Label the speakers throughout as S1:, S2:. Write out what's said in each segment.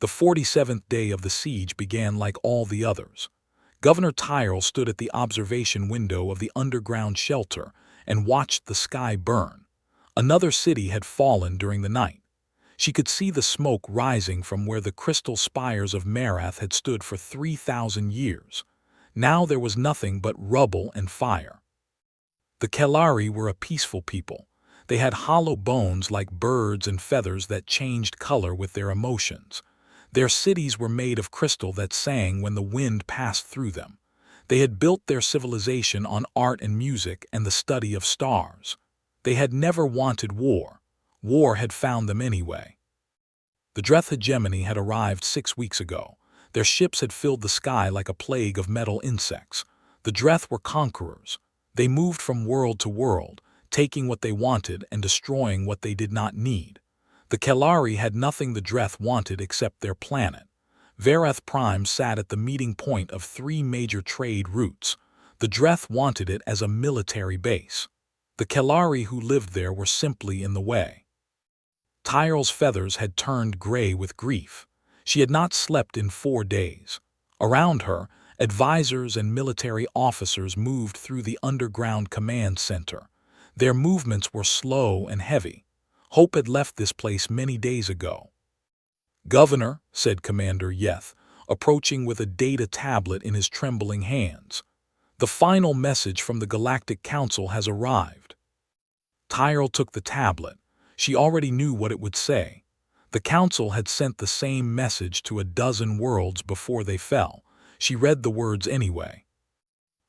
S1: The 47th day of the siege began like all the others. Governor Tyrell stood at the observation window of the underground shelter and watched the sky burn. Another city had fallen during the night. She could see the smoke rising from where the crystal spires of Marath had stood for 3,000 years. Now there was nothing but rubble and fire. The Kelari were a peaceful people. They had hollow bones like birds and feathers that changed color with their emotions. Their cities were made of crystal that sang when the wind passed through them. They had built their civilization on art and music and the study of stars. They had never wanted war. War had found them anyway. The Dreth hegemony had arrived 6 weeks ago. Their ships had filled the sky like a plague of metal insects. The Dreth were conquerors. They moved from world to world, taking what they wanted and destroying what they did not need. The Kelari had nothing the Dreth wanted except their planet. Varath Prime sat at the meeting point of 3 major trade routes. The Dreth wanted it as a military base. The Kelari who lived there were simply in the way. Tyrell's feathers had turned gray with grief. She had not slept in 4 days. Around her, advisors and military officers moved through the underground command center. Their movements were slow and heavy. Hope had left this place many days ago. "Governor," said Commander Yeth, approaching with a data tablet in his trembling hands. "The final message from the Galactic Council has arrived." Tyrell took the tablet. She already knew what it would say. The Council had sent the same message to a dozen worlds before they fell. She read the words anyway.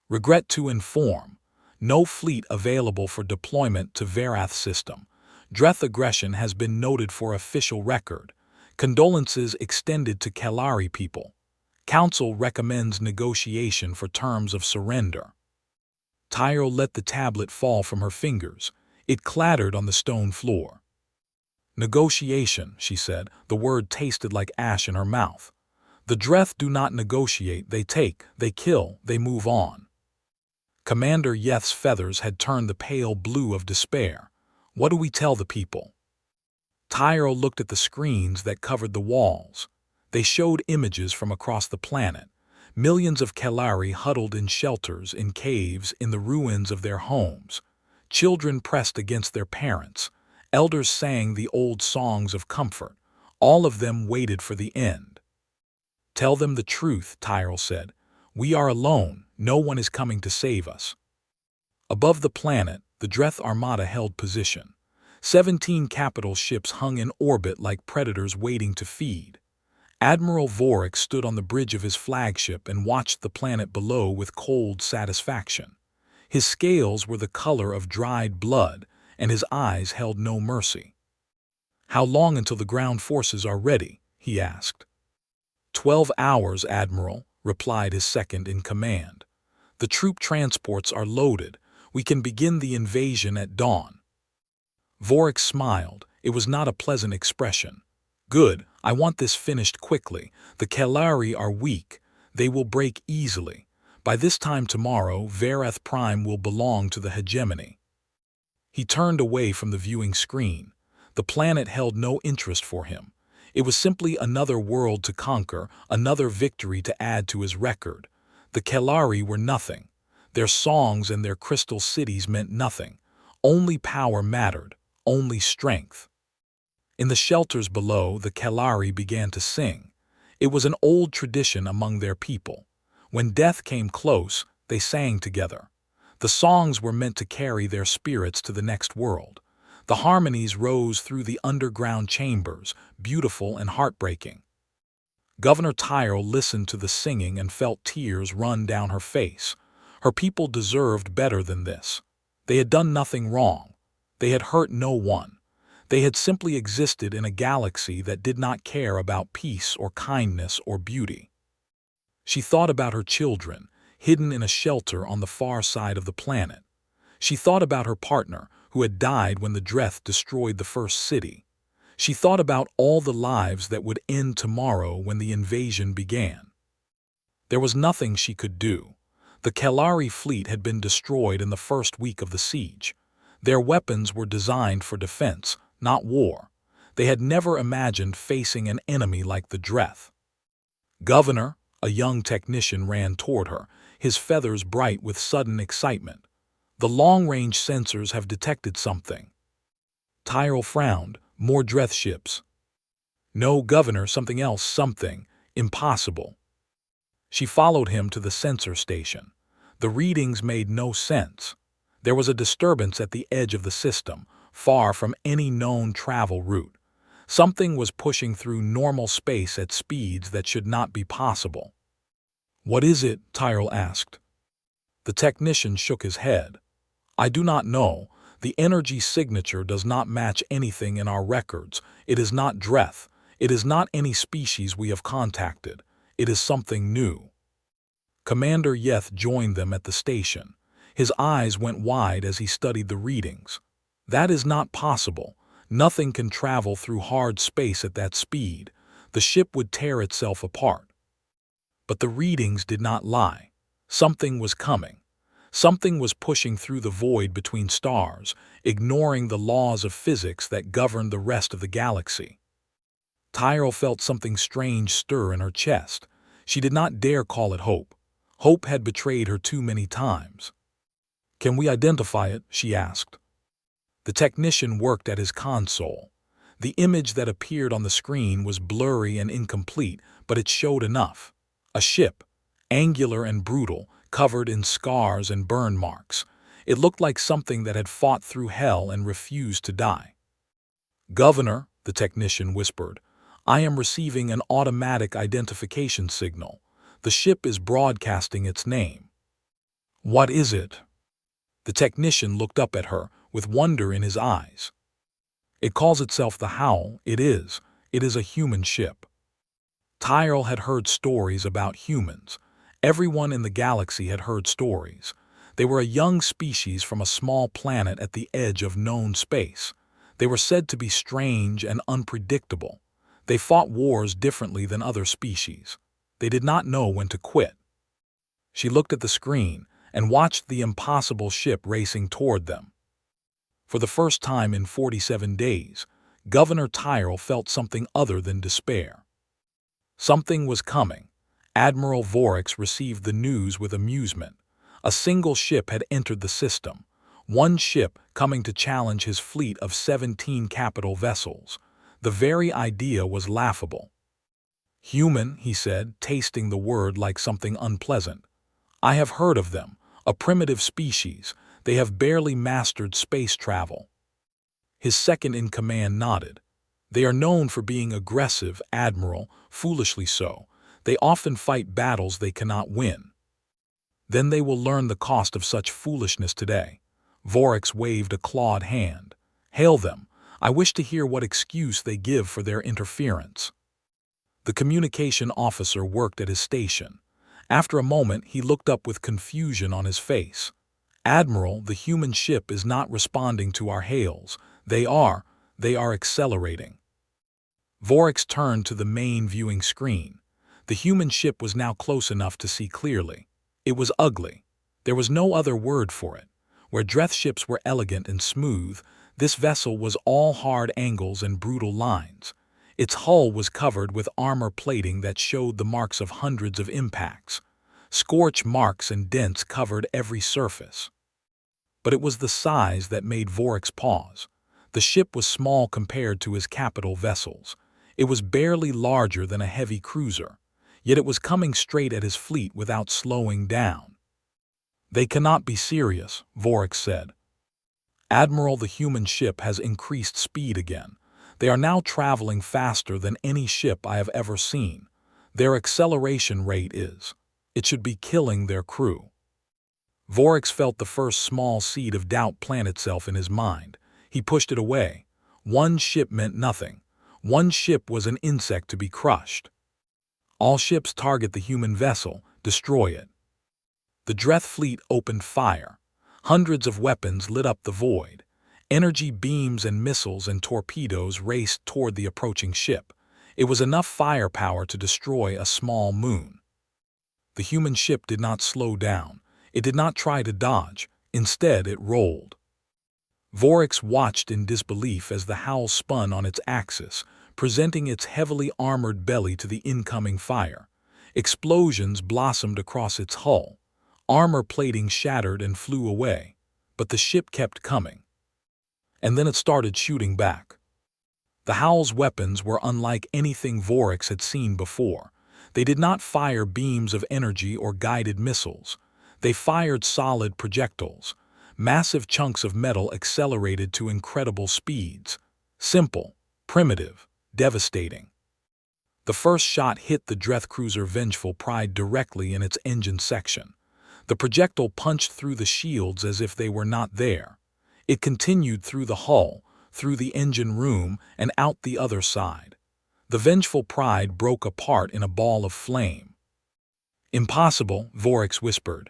S1: "Regret to inform. No fleet available for deployment to Varath system. Dreth aggression has been noted for official record. Condolences extended to Kelari people. Council recommends negotiation for terms of surrender." Tyrell let the tablet fall from her fingers. It clattered on the stone floor. "Negotiation," she said. The word tasted like ash in her mouth. "The Dreth do not negotiate. They take, they kill, they move on." Commander Yeth's feathers had turned the pale blue of despair. "What do we tell the people?" Tyrell looked at the screens that covered the walls. They showed images from across the planet. Millions of Kelari huddled in shelters, in caves, in the ruins of their homes. Children pressed against their parents. Elders sang the old songs of comfort. All of them waited for the end. "Tell them the truth," Tyrell said. "We are alone. No one is coming to save us." Above the planet, the Dreth Armada held position. 17 capital ships hung in orbit like predators waiting to feed. Admiral Vorik stood on the bridge of his flagship and watched the planet below with cold satisfaction. His scales were the color of dried blood, and his eyes held no mercy. "How long until the ground forces are ready?" he asked. 12 hours, Admiral," replied his second in command. "The troop transports are loaded. We can begin the invasion at dawn." Vorik smiled. It was not a pleasant expression. "Good, I want this finished quickly. The Kelari are weak. They will break easily. By this time tomorrow, Varath Prime will belong to the hegemony." He turned away from the viewing screen. The planet held no interest for him. It was simply another world to conquer, another victory to add to his record. The Kelari were nothing. Their songs and their crystal cities meant nothing. Only power mattered, only strength. In the shelters below, the Kelari began to sing. It was an old tradition among their people. When death came close, they sang together. The songs were meant to carry their spirits to the next world. The harmonies rose through the underground chambers, beautiful and heartbreaking. Governor Tyrell listened to the singing and felt tears run down her face. Her people deserved better than this. They had done nothing wrong. They had hurt no one. They had simply existed in a galaxy that did not care about peace or kindness or beauty. She thought about her children, hidden in a shelter on the far side of the planet. She thought about her partner, who had died when the Dreth destroyed the first city. She thought about all the lives that would end tomorrow when the invasion began. There was nothing she could do. The Kelari fleet had been destroyed in the first week of the siege. Their weapons were designed for defense, not war. They had never imagined facing an enemy like the Dreth. "Governor," a young technician ran toward her, his feathers bright with sudden excitement. "The long-range sensors have detected something." Tyrell frowned. "More Dreth ships." "No, Governor, something else, something impossible." She followed him to the sensor station. The readings made no sense. There was a disturbance at the edge of the system, far from any known travel route. Something was pushing through normal space at speeds that should not be possible. "What is it?" Tyrell asked. The technician shook his head. "I do not know. The energy signature does not match anything in our records. It is not Dreth. It is not any species we have contacted. It is something new." Commander Yeth joined them at the station. His eyes went wide as he studied the readings. "That is not possible. Nothing can travel through hard space at that speed. The ship would tear itself apart." But the readings did not lie. Something was coming. Something was pushing through the void between stars, ignoring the laws of physics that governed the rest of the galaxy. Tyrell felt something strange stir in her chest. She did not dare call it hope. Hope had betrayed her too many times. "Can we identify it?" she asked. The technician worked at his console. The image that appeared on the screen was blurry and incomplete, but it showed enough. A ship, angular and brutal, covered in scars and burn marks. It looked like something that had fought through hell and refused to die. "Governor," the technician whispered, "I am receiving an automatic identification signal. The ship is broadcasting its name." "What is it?" The technician looked up at her, with wonder in his eyes. "It calls itself the Howl. It is a human ship." Tyrell had heard stories about humans. Everyone in the galaxy had heard stories. They were a young species from a small planet at the edge of known space. They were said to be strange and unpredictable. They fought wars differently than other species. They did not know when to quit. She looked at the screen and watched the impossible ship racing toward them. For the first time in 47 days, Governor Tyrell felt something other than despair. Something was coming. Admiral Vorax received the news with amusement. A single ship had entered the system. One ship coming to challenge his fleet of 17 capital vessels. The very idea was laughable. "Human," he said, tasting the word like something unpleasant. "I have heard of them. A primitive species. They have barely mastered space travel." His second-in-command nodded. "They are known for being aggressive, Admiral, foolishly so. They often fight battles they cannot win." "Then they will learn the cost of such foolishness today." Vorax waved a clawed hand. "Hail them. I wish to hear what excuse they give for their interference." The communication officer worked at his station. After a moment, he looked up with confusion on his face. "Admiral, the human ship is not responding to our hails. They are accelerating." Vorax turned to the main viewing screen. The human ship was now close enough to see clearly. It was ugly. There was no other word for it. Where Dreth ships were elegant and smooth, this vessel was all hard angles and brutal lines. Its hull was covered with armor plating that showed the marks of hundreds of impacts. Scorch marks and dents covered every surface. But it was the size that made Vorax pause. The ship was small compared to his capital vessels. It was barely larger than a heavy cruiser, yet it was coming straight at his fleet without slowing down. "They cannot be serious," Vorax said. "Admiral, the human ship has increased speed again. They are now traveling faster than any ship I have ever seen. Their acceleration rate it should be killing their crew." Vorax felt the first small seed of doubt plant itself in his mind. He pushed it away. One ship meant nothing. One ship was an insect to be crushed. "All ships target the human vessel. Destroy it." The Dreth fleet opened fire. Hundreds of weapons lit up the void. Energy beams and missiles and torpedoes raced toward the approaching ship. It was enough firepower to destroy a small moon. The human ship did not slow down. It did not try to dodge. Instead, it rolled. Vorax watched in disbelief as the Howl spun on its axis, presenting its heavily armored belly to the incoming fire. Explosions blossomed across its hull. Armor plating shattered and flew away, but the ship kept coming. And then it started shooting back. The Howl's weapons were unlike anything Vorax had seen before. They did not fire beams of energy or guided missiles. They fired solid projectiles. Massive chunks of metal accelerated to incredible speeds. Simple, primitive, devastating. The first shot hit the Dreth cruiser Vengeful Pride directly in its engine section. The projectile punched through the shields as if they were not there. It continued through the hull, through the engine room, and out the other side. The Vengeful Pride broke apart in a ball of flame. "Impossible," Vorax whispered.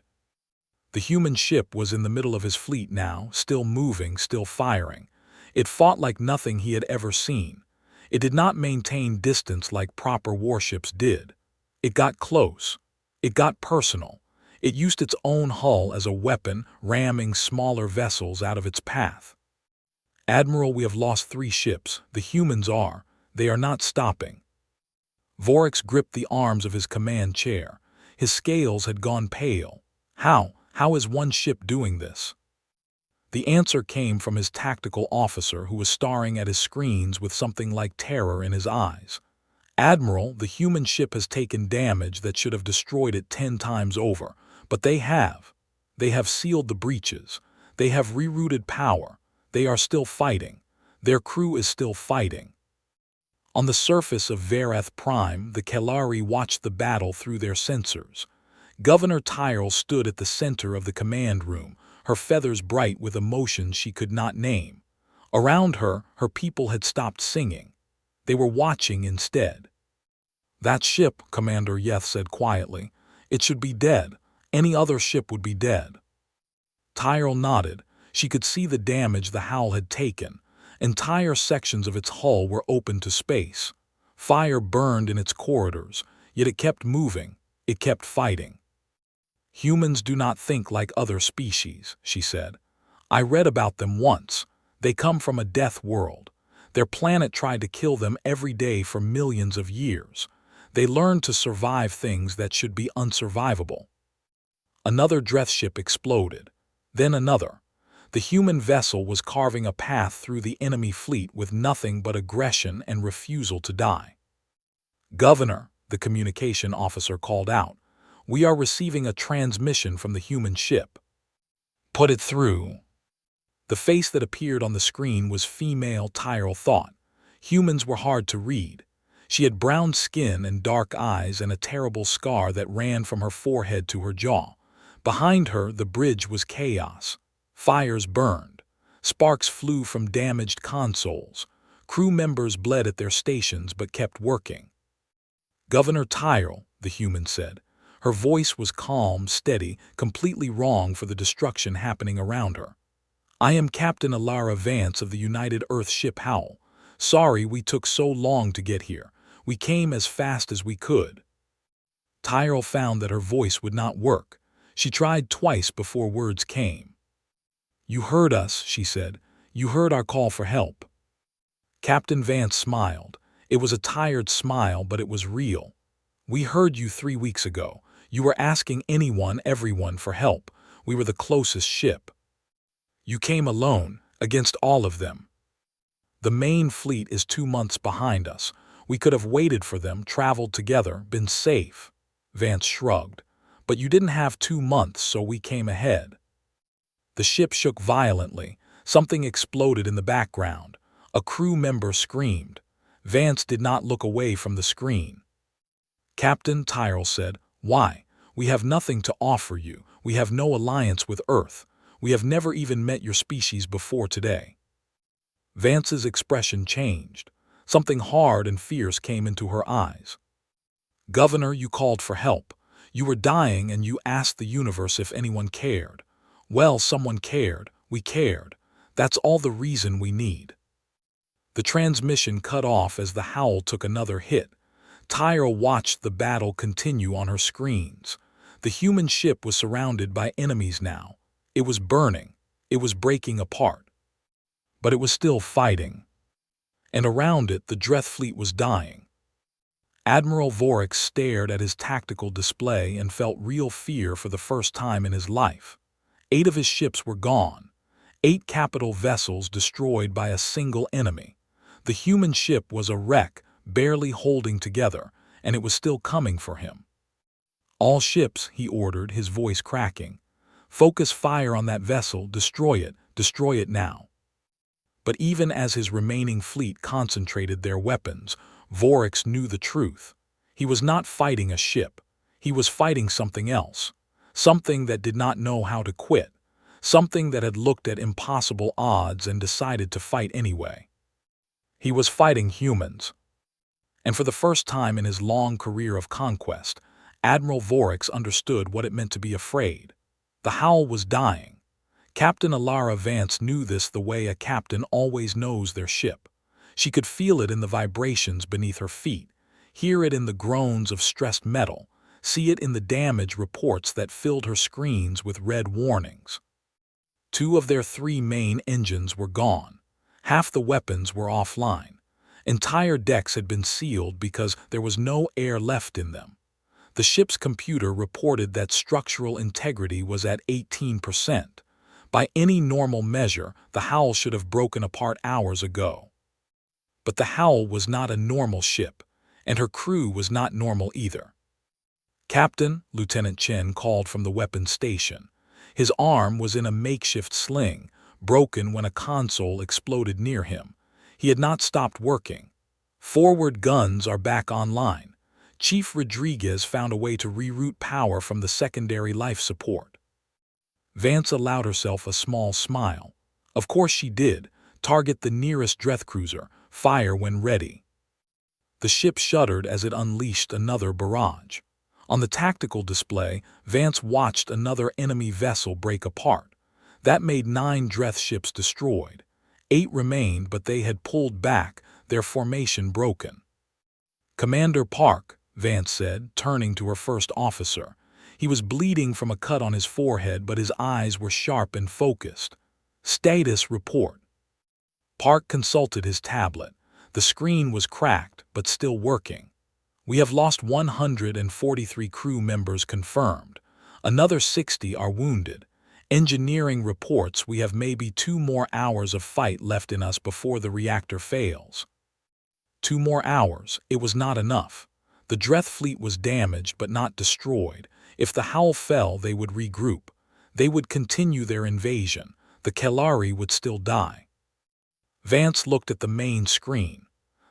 S1: The human ship was in the middle of his fleet now, still moving, still firing. It fought like nothing he had ever seen. It did not maintain distance like proper warships did. It got close. It got personal. It used its own hull as a weapon, ramming smaller vessels out of its path. "Admiral, we have lost 3 ships. The humans are. They are not stopping." Vorax gripped the arms of his command chair. His scales had gone pale. How is one ship doing this? The answer came from his tactical officer, who was staring at his screens with something like terror in his eyes. "Admiral, the human ship has taken damage that should have destroyed it 10 times over, but they have. They have sealed the breaches. They have rerouted power. They are still fighting. Their crew is still fighting." On the surface of Verath Prime, the Kelari watched the battle through their sensors. Governor Tyrell stood at the center of the command room, her feathers bright with emotions she could not name. Around her, her people had stopped singing. They were watching instead. "That ship," Commander Yeth said quietly, "it should be dead. Any other ship would be dead." Tyrell nodded. She could see the damage the Howl had taken. Entire sections of its hull were open to space. Fire burned in its corridors, yet it kept moving. It kept fighting. "Humans do not think like other species," she said. "I read about them once. They come from a death world. Their planet tried to kill them every day for millions of years. They learned to survive things that should be unsurvivable." Another Dreth ship exploded. Then another. The human vessel was carving a path through the enemy fleet with nothing but aggression and refusal to die. "Governor," the communication officer called out, "we are receiving a transmission from the human ship." "Put it through." The face that appeared on the screen was female, Tyrell thought. Humans were hard to read. She had brown skin and dark eyes and a terrible scar that ran from her forehead to her jaw. Behind her, the bridge was chaos. Fires burned. Sparks flew from damaged consoles. Crew members bled at their stations but kept working. "Governor Tyrell," the human said. Her voice was calm, steady, completely wrong for the destruction happening around her. "I am Captain Alara Vance of the United Earth ship Howl. Sorry we took so long to get here. We came as fast as we could." Tyrell found that her voice would not work. She tried twice before words came. "You heard us," she said. "You heard our call for help." Captain Vance smiled. It was a tired smile, but it was real. "We heard you 3 weeks ago. You were asking anyone, everyone for help. We were the closest ship. You came alone, against all of them. The main fleet is 2 months behind us. We could have waited for them, traveled together, been safe." Vance shrugged. "But you didn't have 2 months, so we came ahead." The ship shook violently. Something exploded in the background. A crew member screamed. Vance did not look away from the screen. "Captain," Tyrell said, "why? We have nothing to offer you. We have no alliance with Earth. We have never even met your species before today." Vance's expression changed. Something hard and fierce came into her eyes. "Governor, you called for help. You were dying and you asked the universe if anyone cared. Well, someone cared. We cared. That's all the reason we need." The transmission cut off as the Howl took another hit. Tyrell watched the battle continue on her screens. The human ship was surrounded by enemies now. It was burning. It was breaking apart. but it was still fighting. And around it, the Dreth fleet was dying. Admiral Vorik stared at his tactical display and felt real fear for the first time in his life. 8 of his ships were gone. 8 capital vessels destroyed by a single enemy. The human ship was a wreck, barely holding together, and it was still coming for him. "All ships," he ordered, his voice cracking. "Focus fire on that vessel, destroy it now." But even as his remaining fleet concentrated their weapons, Vorik knew the truth. He was not fighting a ship. He was fighting something else. Something that did not know how to quit. Something that had looked at impossible odds and decided to fight anyway. He was fighting humans. And for the first time in his long career of conquest, Admiral Vorik understood what it meant to be afraid. The Howl was dying. Captain Alara Vance knew this the way a captain always knows their ship. She could feel it in the vibrations beneath her feet, hear it in the groans of stressed metal, see it in the damage reports that filled her screens with red warnings. 2 of their 3 main engines were gone. Half the weapons were offline. Entire decks had been sealed because there was no air left in them. The ship's computer reported that structural integrity was at 18%. By any normal measure, the Howl should have broken apart hours ago. But the Howl was not a normal ship, and her crew was not normal either. "Captain," Lieutenant Chen called from the weapons station. His arm was in a makeshift sling, broken when a console exploded near him. He had not stopped working. "Forward guns are back online. Chief Rodriguez found a way to reroute power from the secondary life support." Vance allowed herself a small smile. Of course she did. Target the nearest Dreth cruiser. Fire when ready. The ship shuddered as it unleashed another barrage. On the tactical display, Vance watched another enemy vessel break apart. That made 9 Dreth ships destroyed. 8 remained, but they had pulled back, their formation broken. "Commander Park," Vance said, turning to her first officer. He was bleeding from a cut on his forehead, but his eyes were sharp and focused. "Status report." Park consulted his tablet. The screen was cracked, but still working. "We have lost 143 crew members confirmed. Another 60 are wounded. Engineering reports we have maybe 2 more hours of fight left in us before the reactor fails." 2 more hours. It was not enough. The Dreth fleet was damaged but not destroyed. If the Howl fell, they would regroup. They would continue their invasion. The Kelari would still die. Vance looked at the main screen.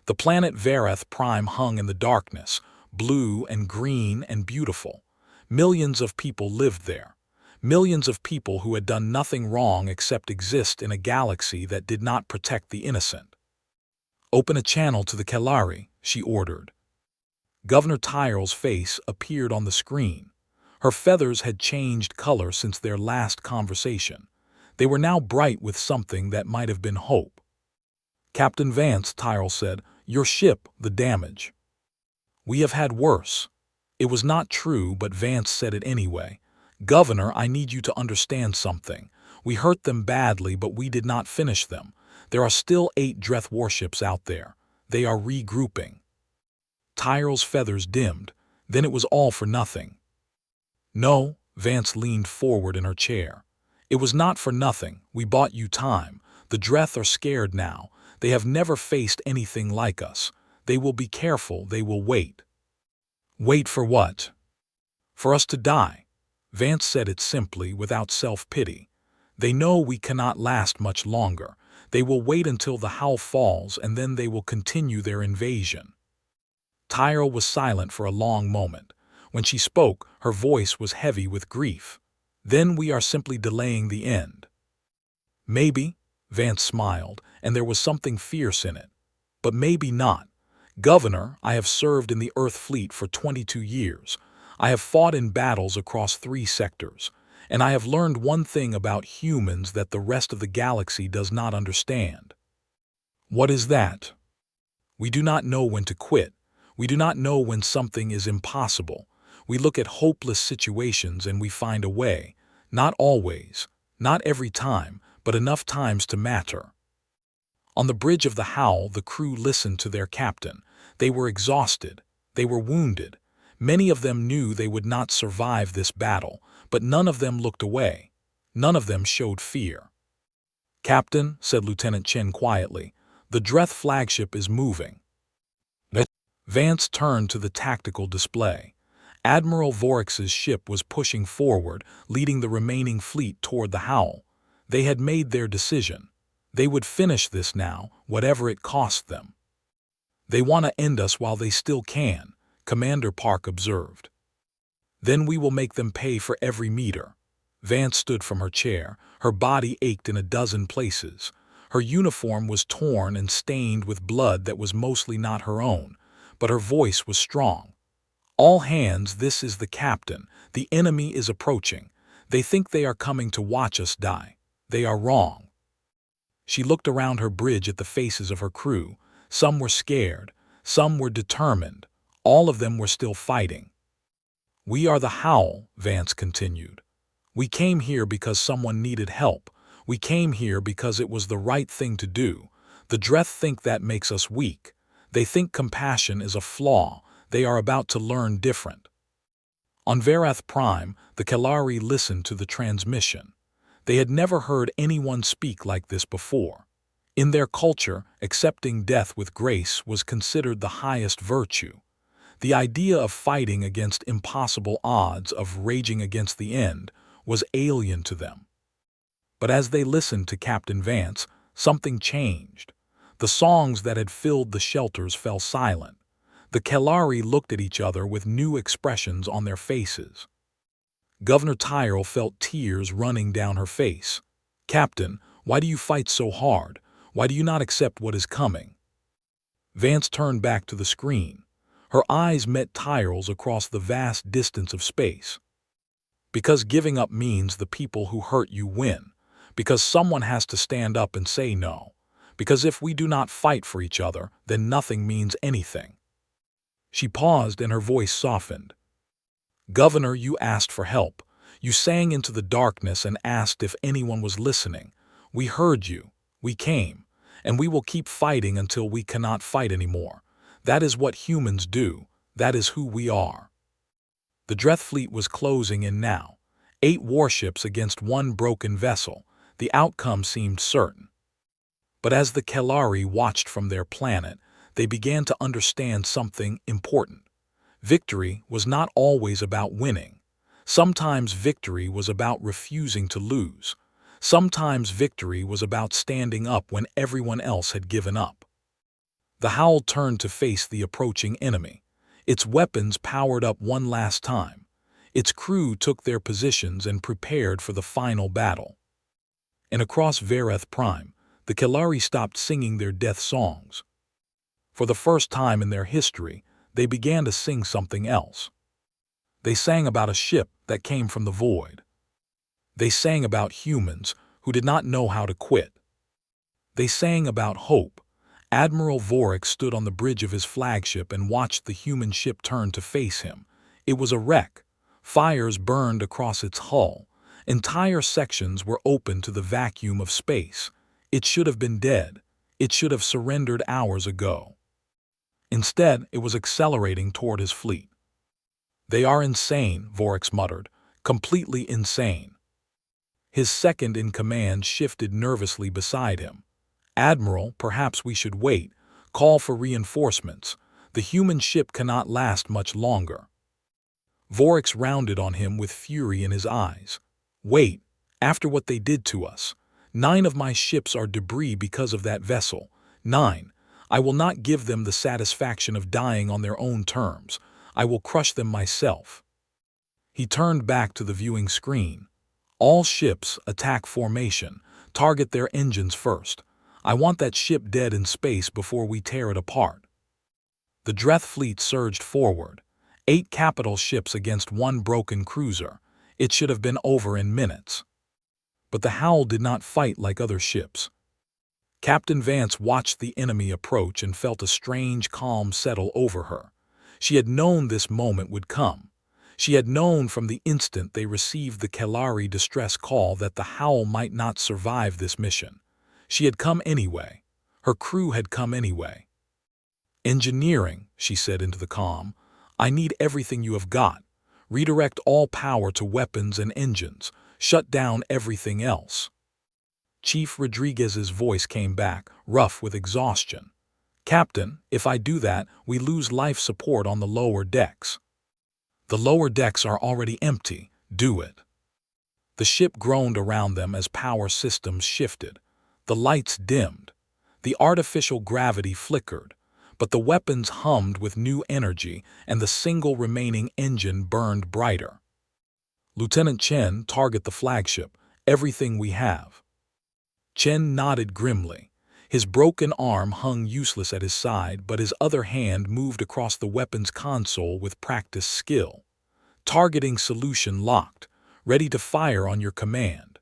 S1: The planet Vareth Prime hung in the darkness, blue and green and beautiful. Millions of people lived there. Millions of people who had done nothing wrong except exist in a galaxy that did not protect the innocent. "Open a channel to the Kelari," she ordered. Governor Tyrell's face appeared on the screen. Her feathers had changed color since their last conversation. They were now bright with something that might have been hope. "Captain Vance," Tyrell said, "your ship, the damage." "We have had worse." It was not true, but Vance said it anyway. "Governor, I need you to understand something. We hurt them badly, but we did not finish them. There are still 8 Dreth warships out there. They are regrouping." Tyrell's feathers dimmed. Then it was all for nothing. "No," Vance leaned forward in her chair. "It was not for nothing. We bought you time. The Dreth are scared now. They have never faced anything like us. They will be careful. They will wait." "Wait for what?" "For us to die." Vance said it simply, without self-pity. "They know we cannot last much longer. They will wait until the Howl falls, and then they will continue their invasion." Tyrell was silent for a long moment. When she spoke, her voice was heavy with grief. "Then we are simply delaying the end." "Maybe," Vance smiled, and there was something fierce in it. "But maybe not. Governor, I have served in the Earth Fleet for 22 years. I have fought in battles across 3 sectors. And I have learned one thing about humans that the rest of the galaxy does not understand." "What is that?" "We do not know when to quit. We do not know when something is impossible. We look at hopeless situations and we find a way. Not always, not every time, but enough times to matter." On the bridge of the Howl, the crew listened to their captain. They were exhausted. They were wounded. Many of them knew they would not survive this battle, but none of them looked away. None of them showed fear. "Captain," said Lieutenant Chen quietly, "the Dreth flagship is moving." Vance turned to the tactical display. Admiral Vorix's ship was pushing forward, leading the remaining fleet toward the Howl. They had made their decision. They would finish this now, whatever it cost them. "They want to end us while they still can," Commander Park observed. "Then we will make them pay for every meter." Vance stood from her chair. Her body ached in a dozen places. Her uniform was torn and stained with blood that was mostly not her own, but her voice was strong. "All hands, this is the captain. The enemy is approaching. They think they are coming to watch us die. They are wrong." She looked around her bridge at the faces of her crew. Some were scared. Some were determined. All of them were still fighting. "We are the Howl," Vance continued. "We came here because someone needed help. We came here because it was the right thing to do. The Dreth think that makes us weak. They think compassion is a flaw. They are about to learn different." On Verath Prime, the Kalari listened to the transmission. They had never heard anyone speak like this before. In their culture, accepting death with grace was considered the highest virtue. The idea of fighting against impossible odds, of raging against the end, was alien to them. But as they listened to Captain Vance, something changed. The songs that had filled the shelters fell silent. The Kalari looked at each other with new expressions on their faces. Governor Tyrell felt tears running down her face. "Captain, why do you fight so hard? Why do you not accept what is coming?" Vance turned back to the screen. Her eyes met Tyrell's across the vast distance of space. "Because giving up means the people who hurt you win. Because someone has to stand up and say no. Because if we do not fight for each other, then nothing means anything." She paused and her voice softened. "Governor, you asked for help. You sang into the darkness and asked if anyone was listening. We heard you. We came. And we will keep fighting until we cannot fight anymore. That is what humans do. That is who we are." The Dreth fleet was closing in now. 8 warships against 1 broken vessel. The outcome seemed certain. But as the Kalari watched from their planet, they began to understand something important. Victory was not always about winning. Sometimes victory was about refusing to lose. Sometimes victory was about standing up when everyone else had given up. The Howl turned to face the approaching enemy. Its weapons powered up one last time. Its crew took their positions and prepared for the final battle. And across Verath Prime, the Kalari stopped singing their death songs. For the first time in their history, they began to sing something else. They sang about a ship that came from the void. They sang about humans who did not know how to quit. They sang about hope. Admiral Vorix stood on the bridge of his flagship and watched the human ship turn to face him. It was a wreck. Fires burned across its hull. Entire sections were open to the vacuum of space. It should have been dead. It should have surrendered hours ago. Instead, it was accelerating toward his fleet. "They are insane," Vorix muttered, "completely insane." His second-in-command shifted nervously beside him. "Admiral, perhaps we should wait. Call for reinforcements. The human ship cannot last much longer." Vorix rounded on him with fury in his eyes. "Wait, after what they did to us. 9 of my ships are debris because of that vessel. 9. I will not give them the satisfaction of dying on their own terms. I will crush them myself." He turned back to the viewing screen. "All ships, attack formation. Target their engines first. I want that ship dead in space before we tear it apart." The Dreth fleet surged forward. 8 capital ships against 1 broken cruiser. It should have been over in minutes. But the Howl did not fight like other ships. Captain Vance watched the enemy approach and felt a strange calm settle over her. She had known this moment would come. She had known from the instant they received the Kalari distress call that the Howl might not survive this mission. She had come anyway. Her crew had come anyway. "Engineering," she said into the comm. "I need everything you have got. Redirect all power to weapons and engines. Shut down everything else." Chief Rodriguez's voice came back, rough with exhaustion. "Captain, if I do that, we lose life support on the lower decks." "The lower decks are already empty. Do it." The ship groaned around them as power systems shifted. The lights dimmed. The artificial gravity flickered, but the weapons hummed with new energy and the single remaining engine burned brighter. "Lieutenant Chen, target the flagship. Everything we have." Chen nodded grimly. His broken arm hung useless at his side, but his other hand moved across the weapon's console with practiced skill. "Targeting solution locked. Ready to fire on your command."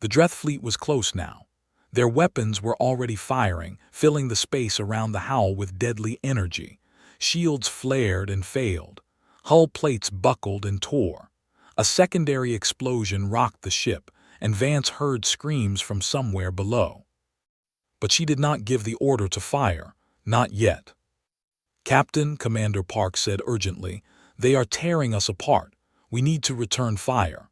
S1: The Dreth fleet was close now. Their weapons were already firing, filling the space around the Howl with deadly energy. Shields flared and failed. Hull plates buckled and tore. A secondary explosion rocked the ship, and Vance heard screams from somewhere below. But she did not give the order to fire, not yet. "Captain," Commander Park said urgently, "they are tearing us apart. We need to return fire."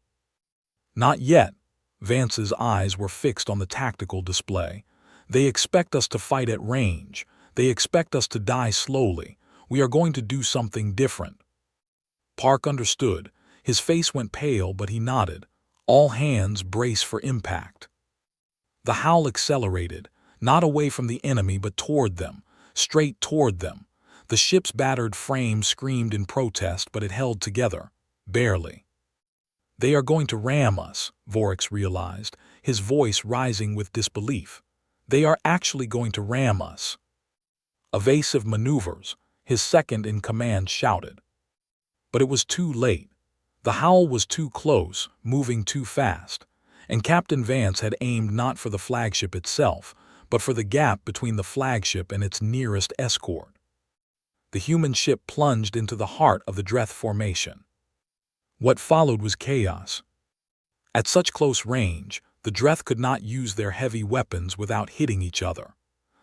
S1: "Not yet." Vance's eyes were fixed on the tactical display. "They expect us to fight at range. They expect us to die slowly. We are going to do something different." Park understood. His face went pale, but he nodded. "All hands brace for impact." The Howl accelerated, not away from the enemy but toward them, straight toward them. The ship's battered frame screamed in protest, but it held together, barely. "They are going to ram us," Vorex realized, his voice rising with disbelief. "They are actually going to ram us." "Evasive maneuvers," his second-in-command shouted. But it was too late. The Howl was too close, moving too fast, and Captain Vance had aimed not for the flagship itself, but for the gap between the flagship and its nearest escort. The human ship plunged into the heart of the Dreth formation. What followed was chaos. At such close range, the Dreth could not use their heavy weapons without hitting each other.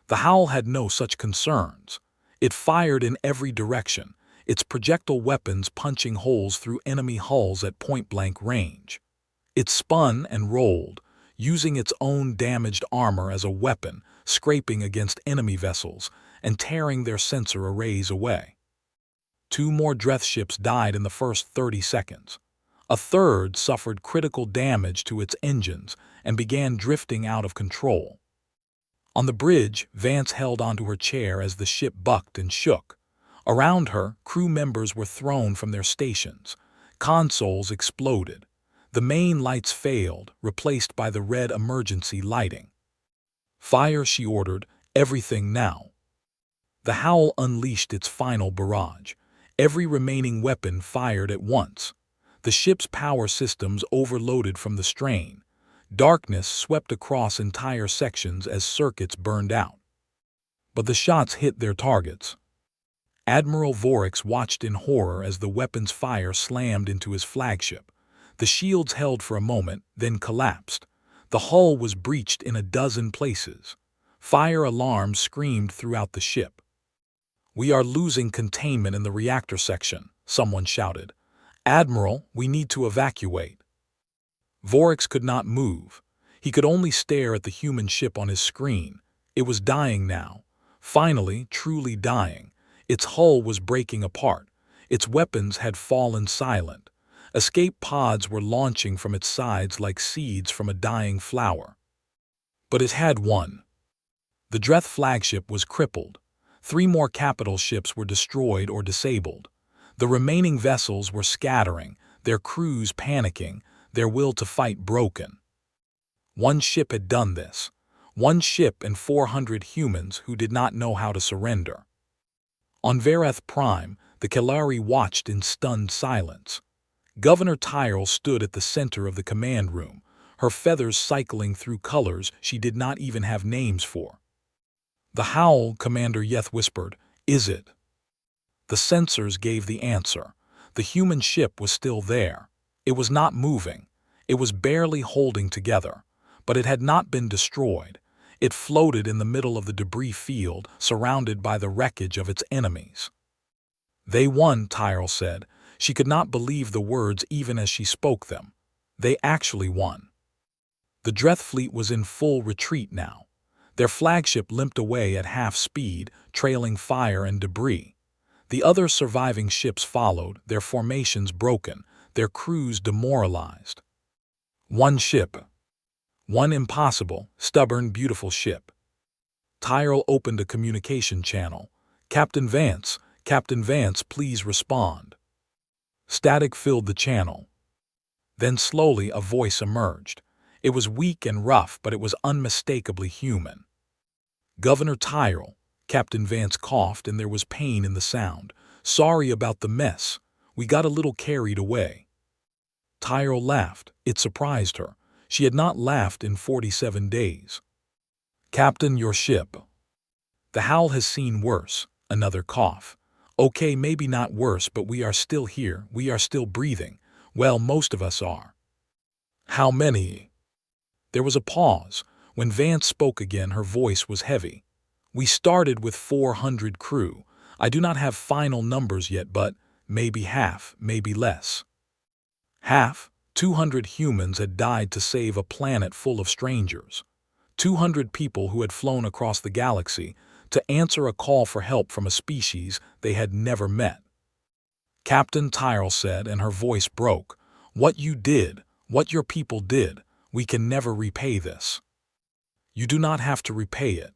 S1: The Howl had no such concerns. It fired in every direction, its projectile weapons punching holes through enemy hulls at point-blank range. It spun and rolled, using its own damaged armor as a weapon, scraping against enemy vessels and tearing their sensor arrays away. 2 more Dreth ships died in the first 30 seconds. A third suffered critical damage to its engines and began drifting out of control. On the bridge, Vance held onto her chair as the ship bucked and shook. Around her, crew members were thrown from their stations. Consoles exploded. The main lights failed, replaced by the red emergency lighting. "Fire," she ordered, "everything now." The Howl unleashed its final barrage. Every remaining weapon fired at once. The ship's power systems overloaded from the strain. Darkness swept across entire sections as circuits burned out. But the shots hit their targets. Admiral Vorex watched in horror as the weapon's fire slammed into his flagship. The shields held for a moment, then collapsed. The hull was breached in a dozen places. Fire alarms screamed throughout the ship. "We are losing containment in the reactor section," someone shouted. "Admiral, we need to evacuate." Vorex could not move. He could only stare at the human ship on his screen. It was dying now. Finally, truly dying. Its hull was breaking apart. Its weapons had fallen silent. Escape pods were launching from its sides like seeds from a dying flower. But it had won. The Dreth flagship was crippled. 3 more capital ships were destroyed or disabled. The remaining vessels were scattering, their crews panicking, their will to fight broken. One ship had done this. One ship and 400 humans who did not know how to surrender. On Vareth Prime, the Kelari watched in stunned silence. Governor Tyrell stood at the center of the command room, her feathers cycling through colors she did not even have names for. "The Howl," Commander Yeth whispered. "Is it?" The sensors gave the answer. The human ship was still there. It was not moving. It was barely holding together. But it had not been destroyed. It floated in the middle of the debris field, surrounded by the wreckage of its enemies. "They won," Tyrell said. She could not believe the words even as she spoke them. They actually won. The Dreth fleet was in full retreat now. Their flagship limped away at half speed, trailing fire and debris. The other surviving ships followed, their formations broken, their crews demoralized. One ship. One impossible, stubborn, beautiful ship. Tyrell opened a communication channel. Captain Vance, please respond." Static filled the channel. Then slowly a voice emerged. It was weak and rough, but it was unmistakably human. "Governor Tyrell," Captain Vance coughed, and there was pain in the sound. "Sorry about the mess. We got a little carried away." Tyrell laughed. It surprised her. She had not laughed in 47 days. "Captain, your ship." "The Howl has seen worse." Another cough. "Okay, maybe not worse, but we are still here. We are still breathing. Well, most of us are." "How many?" There was a pause. When Vance spoke again, her voice was heavy. "We started with 400 crew. I do not have final numbers yet, but maybe half, maybe less." Half? 200 humans had died to save a planet full of strangers. 200 people who had flown across the galaxy to answer a call for help from a species they had never met. "Captain," Tyrell said, and her voice broke. "What you did, what your people did, we can never repay this." "You do not have to repay it."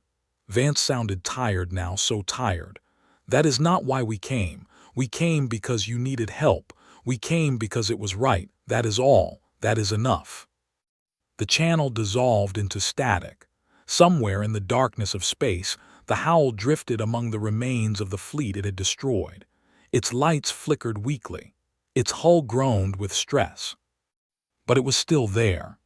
S1: Vance sounded tired now, so tired. "That is not why we came. We came because you needed help. We came because it was right. That is all. That is enough." The channel dissolved into static. Somewhere in the darkness of space, the Howl drifted among the remains of the fleet it had destroyed. Its lights flickered weakly. Its hull groaned with stress. But it was still there.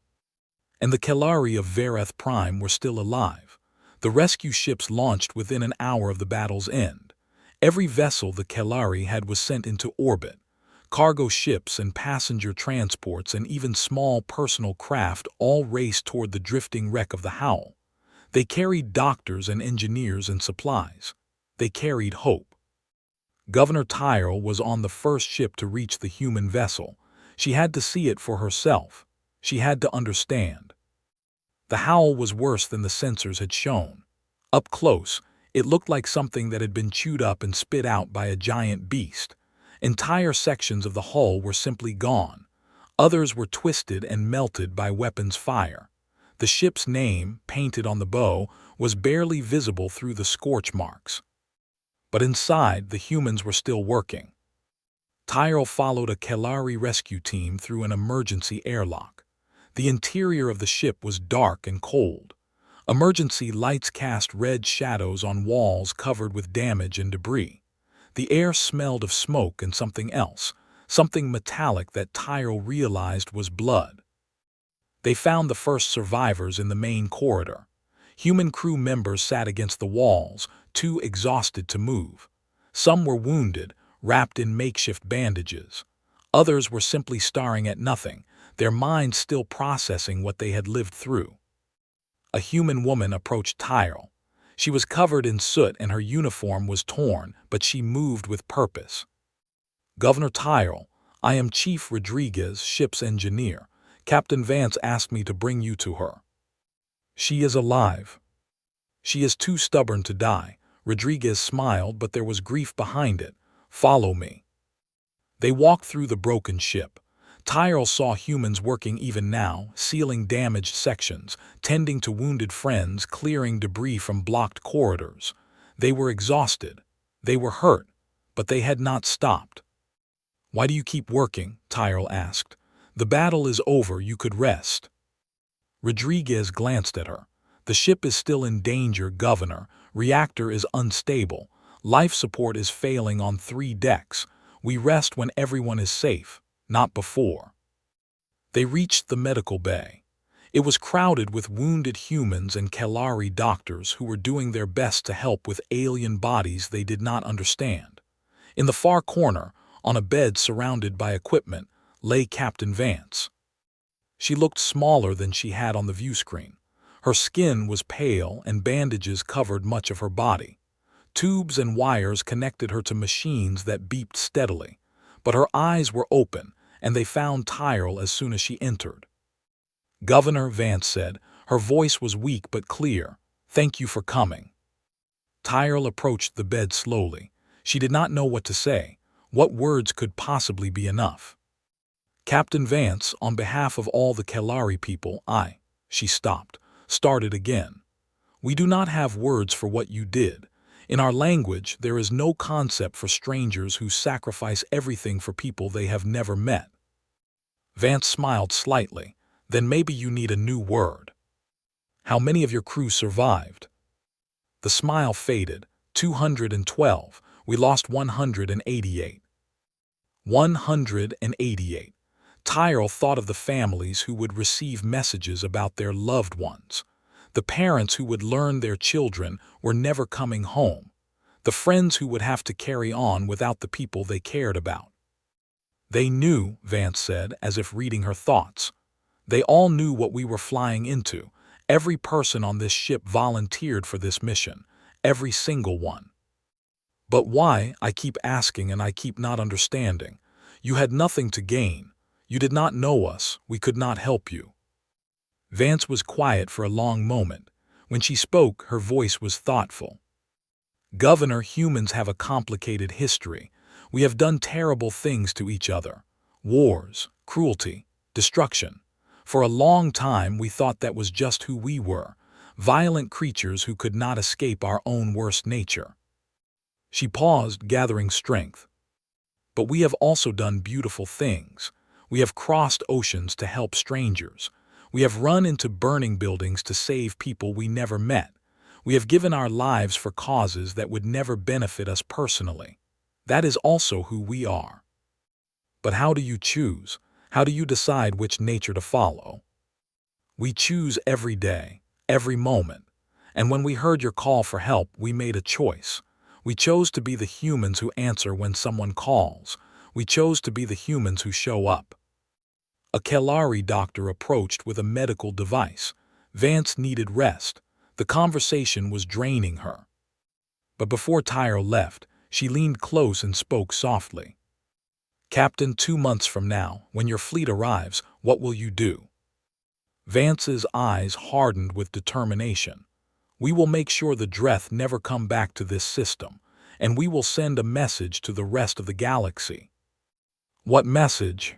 S1: And the Kelari of Vareth Prime were still alive. The rescue ships launched within an hour of the battle's end. Every vessel the Kelari had was sent into orbit. Cargo ships and passenger transports and even small personal craft all raced toward the drifting wreck of the Howl. They carried doctors and engineers and supplies. They carried hope. Governor Tyrell was on the first ship to reach the human vessel. She had to see it for herself. She had to understand. The Howl was worse than the sensors had shown. Up close, it looked like something that had been chewed up and spit out by a giant beast. Entire sections of the hull were simply gone. Others were twisted and melted by weapons fire. The ship's name, painted on the bow, was barely visible through the scorch marks. But inside, the humans were still working. Tyrell followed a Kelari rescue team through an emergency airlock. The interior of the ship was dark and cold. Emergency lights cast red shadows on walls covered with damage and debris. The air smelled of smoke and something else, something metallic that Tyrell realized was blood. They found the first survivors in the main corridor. Human crew members sat against the walls, too exhausted to move. Some were wounded, wrapped in makeshift bandages. Others were simply staring at nothing, their minds still processing what they had lived through. A human woman approached Tyrell. She was covered in soot and her uniform was torn, but she moved with purpose. "Governor Tyrell, I am Chief Rodriguez, ship's engineer. Captain Vance asked me to bring you to her. She is alive. She is too stubborn to die." Rodriguez smiled, but there was grief behind it. "Follow me." They walked through the broken ship. Tyrell saw humans working even now, sealing damaged sections, tending to wounded friends, clearing debris from blocked corridors. They were exhausted. They were hurt, but they had not stopped. "Why do you keep working?" Tyrell asked. "The battle is over, you could rest." Rodriguez glanced at her. "The ship is still in danger, Governor. Reactor is unstable. Life support is failing on 3 decks. We rest when everyone is safe, not before." They reached the medical bay. It was crowded with wounded humans and Kelari doctors who were doing their best to help with alien bodies they did not understand. In the far corner, on a bed surrounded by equipment, lay Captain Vance. She looked smaller than she had on the view screen. Her skin was pale and bandages covered much of her body. Tubes and wires connected her to machines that beeped steadily, but her eyes were open, and they found Tyrell as soon as she entered. "Governor," Vance said. Her voice was weak but clear. "Thank you for coming." Tyrell approached the bed slowly. She did not know what to say. What words could possibly be enough? "Captain Vance, on behalf of all the Kelari people, She stopped, started again. "We do not have words for what you did. In our language, there is no concept for strangers who sacrifice everything for people they have never met." Vance smiled slightly. "Then maybe you need a new word. How many of your crew survived?" The smile faded. 212. We lost 188. 188. Tyrell thought of the families who would receive messages about their loved ones. The parents who would learn their children were never coming home. The friends who would have to carry on without the people they cared about. "They knew," Vance said, as if reading her thoughts. "They all knew what we were flying into. Every person on this ship volunteered for this mission. Every single one." "But why?" I keep asking and I keep not understanding. "You had nothing to gain. You did not know us. We could not help you." Vance was quiet for a long moment. When she spoke, her voice was thoughtful. "Governor, humans have a complicated history. We have done terrible things to each other. Wars, cruelty, destruction. For a long time we thought that was just who we were, violent creatures who could not escape our own worst nature." She paused, gathering strength. "But we have also done beautiful things. We have crossed oceans to help strangers. We have run into burning buildings to save people we never met. We have given our lives for causes that would never benefit us personally. That is also who we are." "But how do you choose? How do you decide which nature to follow?" "We choose every day, every moment. And when we heard your call for help, we made a choice. We chose to be the humans who answer when someone calls. We chose to be the humans who show up." A Kelari doctor approached with a medical device. Vance needed rest. The conversation was draining her. But before Tyrell left, she leaned close and spoke softly. "Captain, 2 months from now, when your fleet arrives, what will you do?" Vance's eyes hardened with determination. "We will make sure the Dreth never come back to this system, and we will send a message to the rest of the galaxy." "What message?"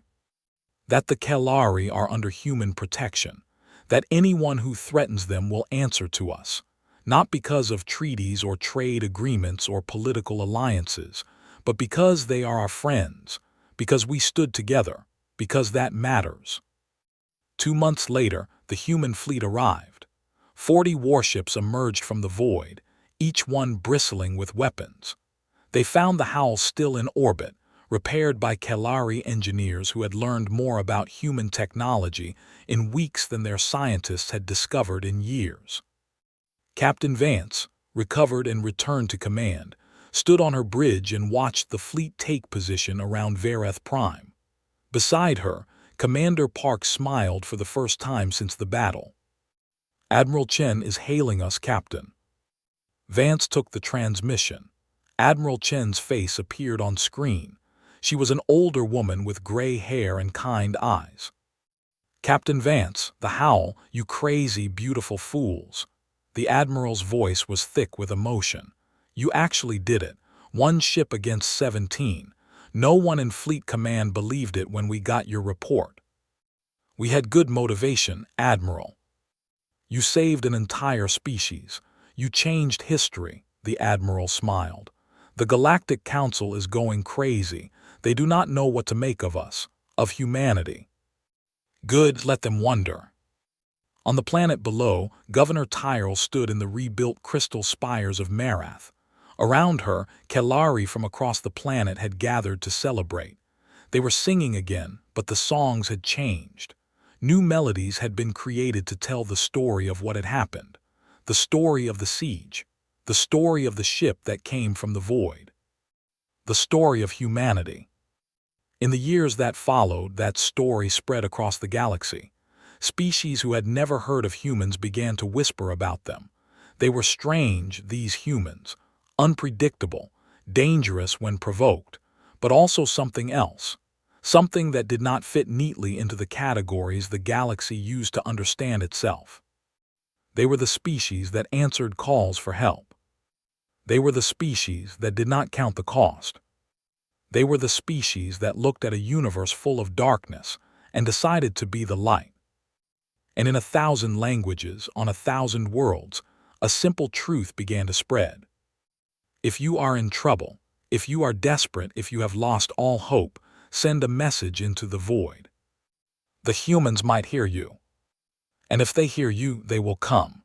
S1: "That the Kelari are under human protection. That anyone who threatens them will answer to us. Not because of treaties or trade agreements or political alliances, but because they are our friends, because we stood together, because that matters." 2 months later, the human fleet arrived. 40 warships emerged from the void, each one bristling with weapons. They found the Howl still in orbit, repaired by Kelari engineers who had learned more about human technology in weeks than their scientists had discovered in years. Captain Vance, recovered and returned to command, stood on her bridge and watched the fleet take position around Vareth Prime. Beside her, Commander Park smiled for the first time since the battle. "Admiral Chen is hailing us, Captain." Vance took the transmission. Admiral Chen's face appeared on screen. She was an older woman with gray hair and kind eyes. "Captain Vance, the Howl, you crazy, beautiful fools." The Admiral's voice was thick with emotion. "You actually did it. 1 ship against 17. No one in Fleet Command believed it when we got your report." "We had good motivation, Admiral." "You saved an entire species. You changed history," the Admiral smiled. "The Galactic Council is going crazy. They do not know what to make of us, of humanity." "Good, let them wonder." On the planet below, Governor Tyrell stood in the rebuilt crystal spires of Marath. Around her, Kelari from across the planet had gathered to celebrate. They were singing again, but the songs had changed. New melodies had been created to tell the story of what had happened. The story of the siege. The story of the ship that came from the void. The story of humanity. In the years that followed, that story spread across the galaxy. Species who had never heard of humans began to whisper about them. They were strange, these humans, unpredictable, dangerous when provoked, but also something else, something that did not fit neatly into the categories the galaxy used to understand itself. They were the species that answered calls for help. They were the species that did not count the cost. They were the species that looked at a universe full of darkness and decided to be the light. And in 1,000 languages, on 1,000 worlds, a simple truth began to spread. If you are in trouble, if you are desperate, if you have lost all hope, send a message into the void. The humans might hear you. And if they hear you, they will come.